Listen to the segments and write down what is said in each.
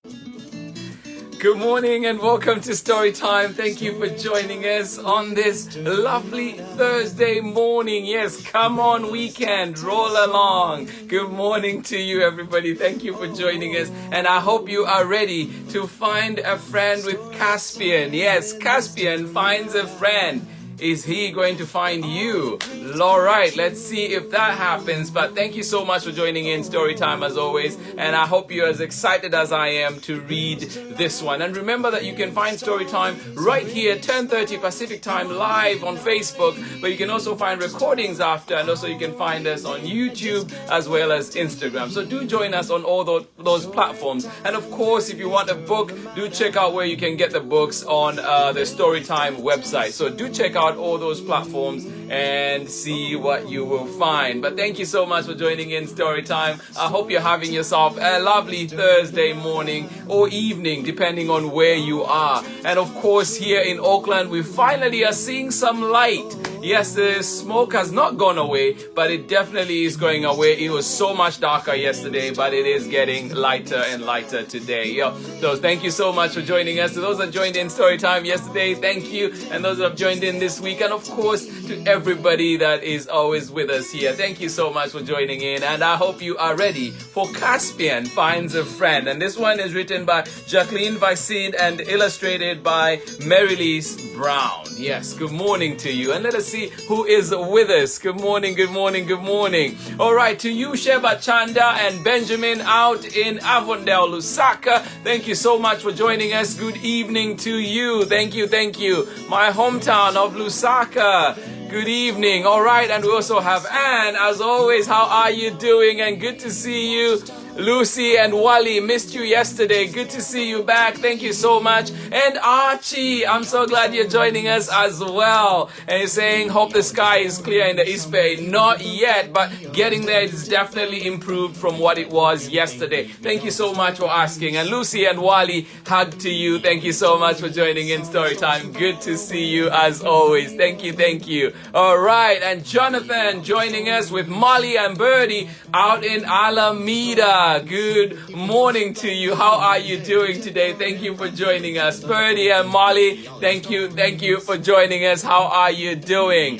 Good morning and welcome to Storytime. Thank you for joining us on this lovely Thursday morning. Yes, come on weekend, roll along. Good morning to you everybody. Thank you for joining us and I hope you are ready to find a friend with Caspian. Yes, Caspian finds a friend. Is he going to find you? All right, let's see if that happens. But thank you so much for joining in Storytime as always. And I hope you're as excited as I am to read this one. And remember that you can find Storytime right here, 10:30 Pacific Time, live on Facebook. But you can also find recordings after. And also you can find us on YouTube as well as Instagram. So do join us on all those platforms. And of course, if you want a book, do check out where you can get the books on the Storytime website. So do check out all those platforms and see what you will find. But thank you so much for joining in Storytime. I hope you're having yourself a lovely Thursday morning or evening depending on where you are. And of course here in Auckland we finally are seeing some light. Yes, the smoke has not gone away, but it definitely is going away. It was so much darker yesterday, but it is getting lighter and lighter today. So thank you so much for joining us. To those that joined in Storytime yesterday, thank you. And those that have joined in this week, and of course to everybody that is always with us here, thank you so much for joining in. And I hope you are ready for Caspian Finds a Friend. And this one is written by Véissid and illustrated by Merrilees Brown. Yes, good morning to you. And let us see who is with us. Good morning, good morning, good morning. All right, to you, Sheba Chanda and Benjamin out in Avondale, Lusaka. Thank you so much for joining us. Good evening to you. Thank you, thank you. My hometown of Lusaka. Good evening. All right, and we also have Anne. As always, how are you doing? And good to see you. Lucy and Wally, missed you yesterday. Good to see you back. Thank you so much. And Archie, I'm so glad you're joining us as well. And you're saying, hope the sky is clear in the East Bay. Not yet, but getting there is definitely improved from what it was yesterday. Thank you so much for asking. And Lucy and Wally, hug to you. Thank you so much for joining in Storytime. Good to see you as always. Thank you, thank you. All right, and Jonathan joining us with Molly and Birdie out in Alameda. Good morning to you. How are you doing today? Thank you for joining us. Birdie and Molly, thank you for joining us. How are you doing?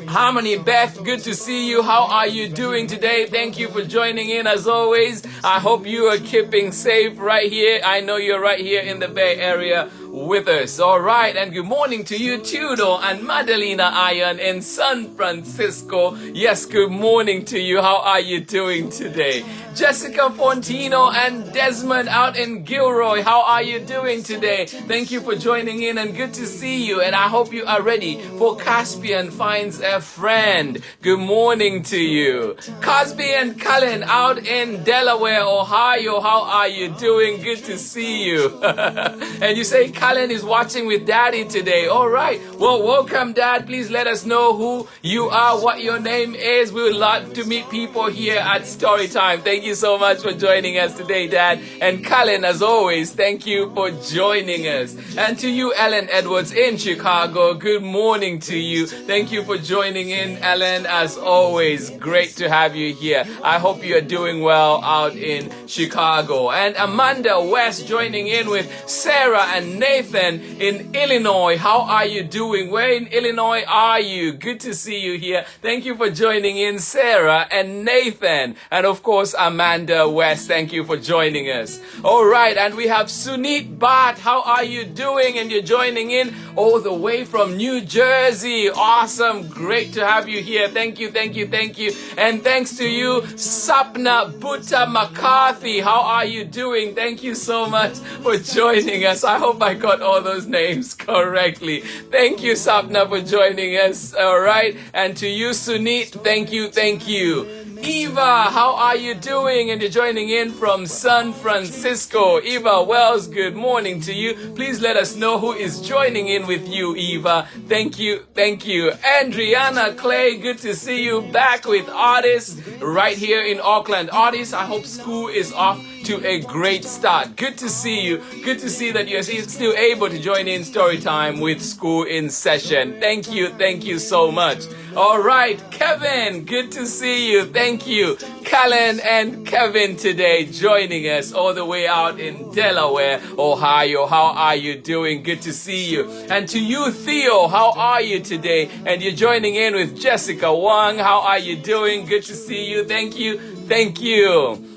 Harmony, Beth, good to see you. How are you doing today? Thank you for joining in as always. I hope you are keeping safe right here. I know you're right here in the Bay Area with us. All right, and good morning to you, Tudor and Madalena Iron in San Francisco. Yes, good morning to you. How are you doing today? Jessica Fontino and Desmond out in Gilroy. How are you doing today? Thank you for joining in and good to see you. And I hope you are ready for Caspian Finds a Friend. Good morning to you. Cosby and Cullen out in Delaware, Ohio. How are you doing? Good to see you. And you say Cullen is watching with Daddy today. All right. Well, welcome, Dad. Please let us know who you are, what your name is. We would love to meet people here at Storytime. Thank you so much for joining us today, Dad. And Cullen, as always, thank you for joining us. And to you, Ellen Edwards in Chicago, good morning to you. Thank you for joining in, Ellen, as always. Great to have you here. I hope you are doing well out in Chicago. And Amanda West joining in with Sarah and Nathan in Illinois. How are you doing? Where in Illinois are you? Good to see you here. Thank you for joining in, Sarah and Nathan. And of course, Amanda West, thank you for joining us. All right, and we have Sunit Bhatt. How are you doing? And you're joining in all the way from New Jersey. Awesome. Great to have you here. Thank you, thank you, thank you. And thanks to you, Sapna Butta McCarthy. How are you doing? Thank you so much for joining us. I hope I got all those names correctly. Thank you, Sapna, for joining us. All right. And to you, Sunit, thank you, thank you. Eva, how are you doing? And you're joining in from San Francisco. Eva Wells, good morning to you. Please let us know who is joining in with you, Eva. Thank you, thank you. Adriana Clay, good to see you back with Artis right here in Auckland. Artis, I hope school is off to a great start. Good to see you. Good to see that you're still able to join in story time with school in session. Thank you so much. All right, Kevin, good to see you. Thank you. Callan and Kevin today joining us all the way out in Delaware, Ohio. How are you doing? Good to see you. And to you, Theo, how are you today? And you're joining in with Jessica Wang. How are you doing? Good to see you. Thank you. Thank you.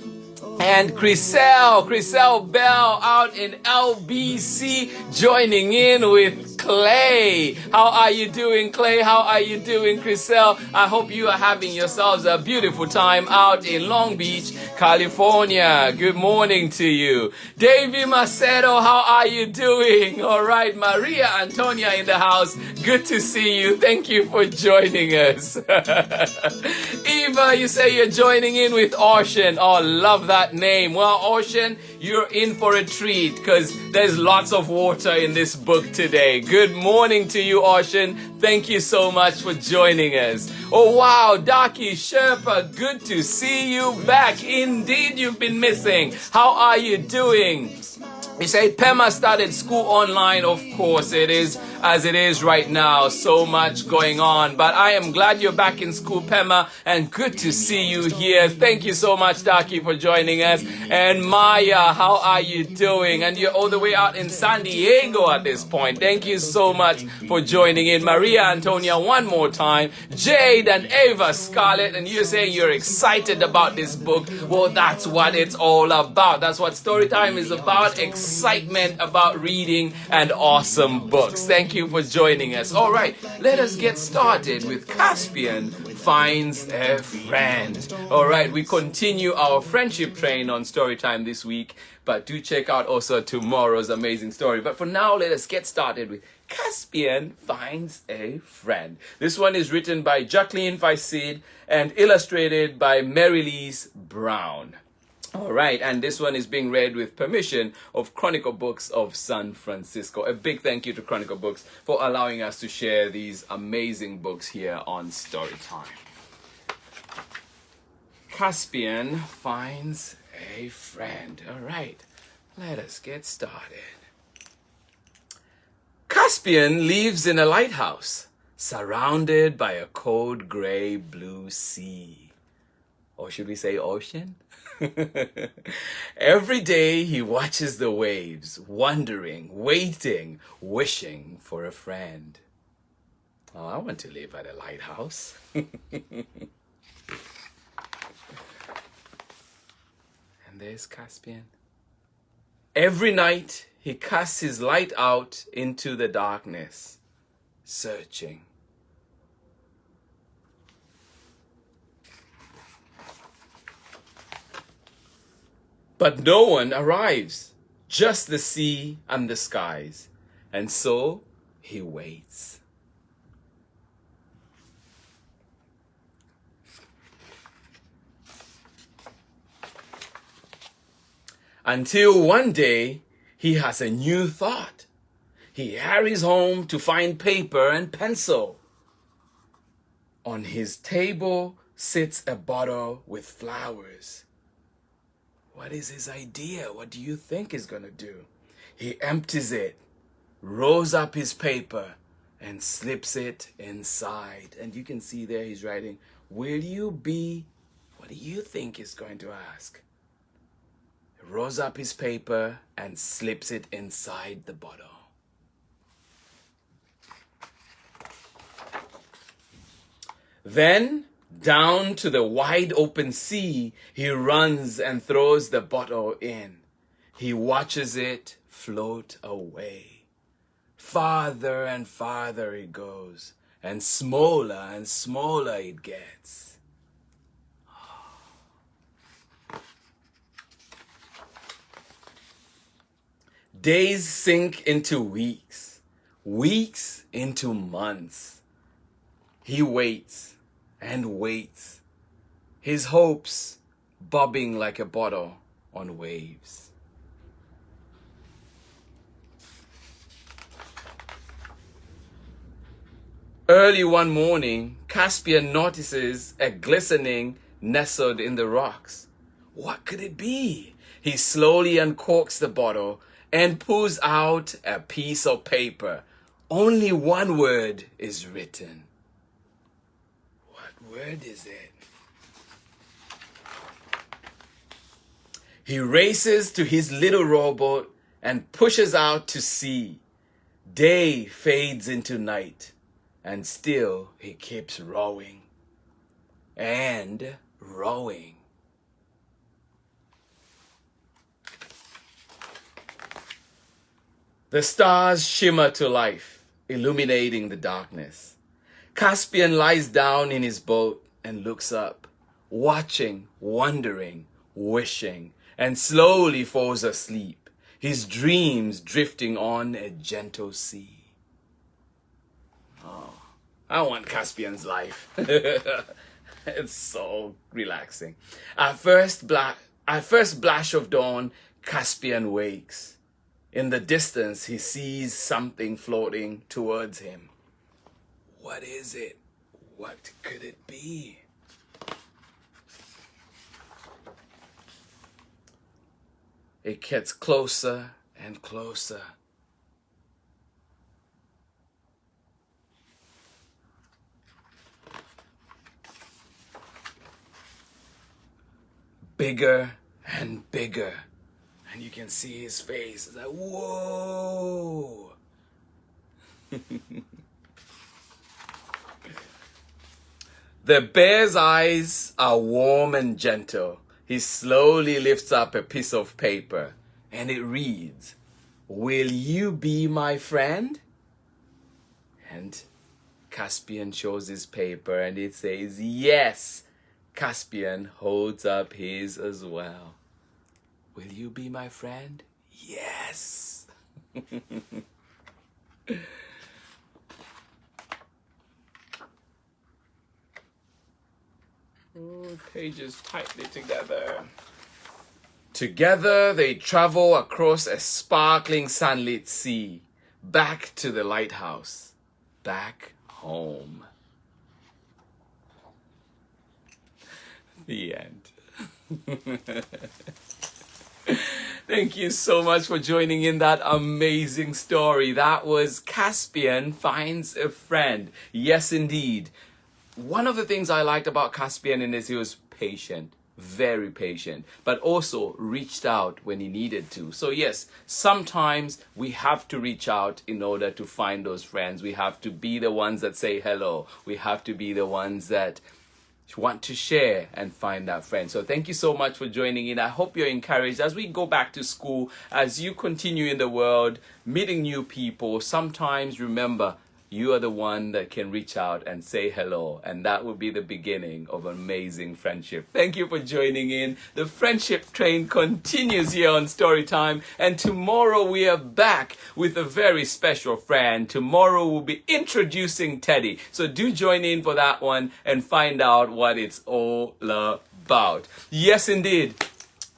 And Chriselle Bell out in LBC joining in with Clay. How are you doing, Clay? How are you doing, Chriselle? I hope you are having yourselves a beautiful time out in Long Beach, California. Good morning to you. Davy Macedo, how are you doing? All right, Maria Antonia in the house. Good to see you. Thank you for joining us. Eva, you say you're joining in with Ocean. Oh, love that name. Well, Ocean, you're in for a treat because there's lots of water in this book today. Good morning to you, Ocean. Thank you so much for joining us. Oh, wow, Daki Sherpa, good to see you back. Indeed, you've been missing. How are you doing? You say Pema started school online. Of course it is, as it is right now. So much going on. But I am glad you're back in school, Pema, and good to see you here. Thank you so much, Daki, for joining us. And Maya, how are you doing? And you're all the way out in San Diego at this point. Thank you so much for joining in. Maria Antonia, one more time. Jade and Ava Scarlett, and you're saying you're excited about this book. Well, that's what it's all about. That's what Storytime is about. Excitement about reading and awesome books. Thank you for joining us. All right, let us get started with Caspian Finds a Friend. All right, we continue our friendship train on Storytime this week, but do check out also tomorrow's amazing story. But for now, let us get started with Caspian Finds a Friend. This one is written by Jacqueline Véissid and illustrated by Merrilees Brown. All right, and this one is being read with permission of Chronicle Books of San Francisco. A big thank you to Chronicle Books for allowing us to share these amazing books here on Storytime. Caspian Finds a Friend. All right, let us get started. Caspian lives in a lighthouse, surrounded by a cold gray blue sea. Or should we say ocean? Every day he watches the waves, wondering, waiting, wishing for a friend. Oh, I want to live at a lighthouse. And there's Caspian. Every night he casts his light out into the darkness, searching. But no one arrives, just the sea and the skies. And so he waits. Until one day, he has a new thought. He hurries home to find paper and pencil. On his table sits a bottle with flowers. What is his idea? What do you think he's going to do? He empties it, rolls up his paper, and slips it inside. And you can see there he's writing, will you be? What do you think he's going to ask? He rolls up his paper and slips it inside the bottle. Then, down to the wide open sea, he runs and throws the bottle in. He watches it float away. Farther and farther it goes, and smaller it gets. Days sink into weeks, weeks into months. He waits and waits, his hopes bobbing like a bottle on waves. Early one morning, Caspian notices a glistening nestled in the rocks. What could it be? He slowly uncorks the bottle and pulls out a piece of paper. Only one word is written. What word is it? He races to his little rowboat and pushes out to sea. Day fades into night, and still he keeps rowing and rowing. The stars shimmer to life, illuminating the darkness. Caspian lies down in his boat and looks up, watching, wondering, wishing, and slowly falls asleep, his dreams drifting on a gentle sea. Oh, I want Caspian's life. It's so relaxing. At first blush of dawn, Caspian wakes. In the distance, he sees something floating towards him. What is it? What could it be? It gets closer and closer. Bigger and bigger. And you can see his face. It's like, whoa. The bear's eyes are warm and gentle. He slowly lifts up a piece of paper and it reads, "Will you be my friend?" And Caspian shows his paper and it says, "Yes." Caspian holds up his as well. Will you be my friend? Yes. Oh, pages tightly together. Together they travel across a sparkling sunlit sea, back to the lighthouse, back home. The end. Thank you so much for joining in that amazing story. That was Caspian Finds a Friend. Yes, indeed. One of the things I liked about Caspian is he was patient, very patient, but also reached out when he needed to. So yes, sometimes we have to reach out in order to find those friends. We have to be the ones that say hello. We have to be the ones that want to share and find that friend. So thank you so much for joining in. I hope you're encouraged as we go back to school, as you continue in the world, meeting new people. Sometimes remember, you are the one that can reach out and say hello, and that will be the beginning of amazing friendship. Thank you for joining in. The friendship train continues here on Storytime, and tomorrow we are back with a very special friend. Tomorrow we'll be introducing Teddy, so do join in for that one and find out what it's all about. Yes, indeed.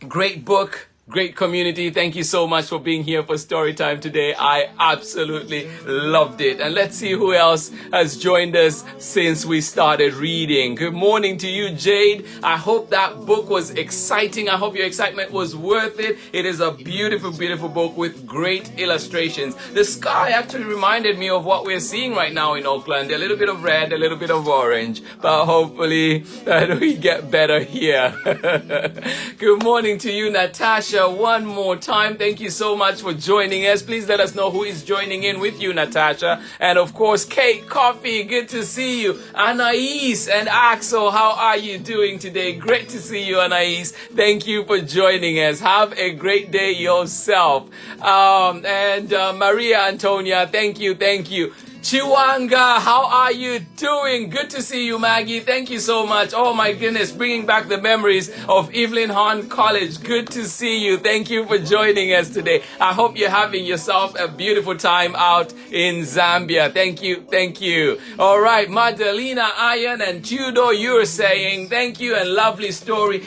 Great book. Great community. Thank you so much for being here for Storytime today. I absolutely loved it. And let's see who else has joined us since we started reading. Good morning to you, Jade. I hope that book was exciting. I hope your excitement was worth it. It is a beautiful, beautiful book with great illustrations. The sky actually reminded me of what we're seeing right now in Oakland. A little bit of red, a little bit of orange. But hopefully that we get better here. Good morning to you, Natasha. One more time, thank you so much for joining us. Please let us know who is joining in with you, Natasha. And of course, Kate Coffee, good to see you. Anais and Axel, how are you doing today? Great to see you, Anais. Thank you for joining us. Have a great day yourself. Maria Antonia, thank you. Chiwanga, how are you doing? Good to see you, Maggie. Thank you so much. Oh my goodness, bringing back the memories of Evelyn Hahn College. Good to see you. Thank you for joining us today. I hope you're having yourself a beautiful time out in Zambia. Thank you. All right, Madalena, Ayan, and Tudor, you're saying thank you and lovely story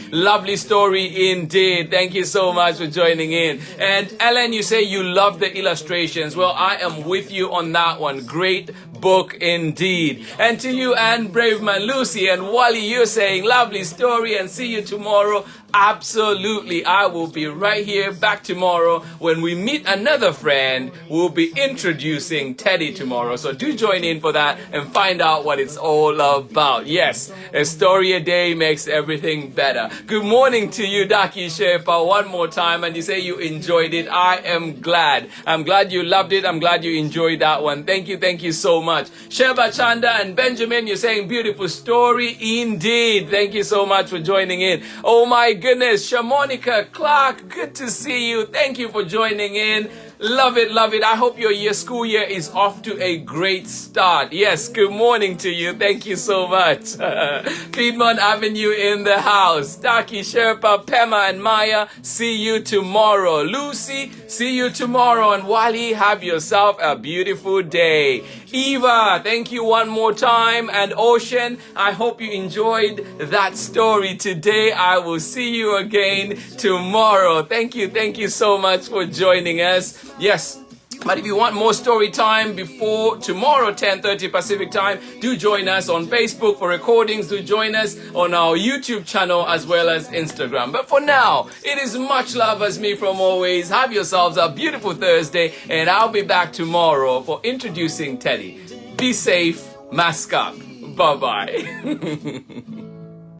indeed. Thank you so much for joining in. And Ellen, you say you love the illustrations. Well, I am with you on that one. Great book indeed. And to you, Anne Braveman, Lucy, and Wally, you're saying lovely story and see you tomorrow. Absolutely. I will be right here back tomorrow when we meet another friend. We'll be introducing Teddy tomorrow. So do join in for that and find out what it's all about. Yes, a story a day makes everything better. Good morning to you, Daki Shepa, one more time. And you say you enjoyed it. I am glad. I'm glad you loved it. I'm glad you enjoyed that one. Thank you. Thank you so much. Sheba Chanda and Benjamin, you're saying beautiful story indeed. Thank you so much for joining in. Oh my goodness, Shamonica Clark, good to see you. Thank you for joining in. Love it, love it. I hope your school year is off to a great start. Yes, good morning to you. Thank you so much. Piedmont Avenue in the house. Taki, Sherpa, Pema, and Maya, see you tomorrow. Lucy, see you tomorrow. And Wally, have yourself a beautiful day. Eva, thank you one more time. And Ocean, I hope you enjoyed that story today. I will see you again tomorrow. Thank you so much for joining us. Yes, but if you want more story time before tomorrow, 10:30 Pacific time, do join us on Facebook for recordings. Do join us on our YouTube channel as well as Instagram. But for now, it is much love as me from always. Have yourselves a beautiful Thursday, and I'll be back tomorrow for introducing Teddy. Be safe, mask up. Bye-bye.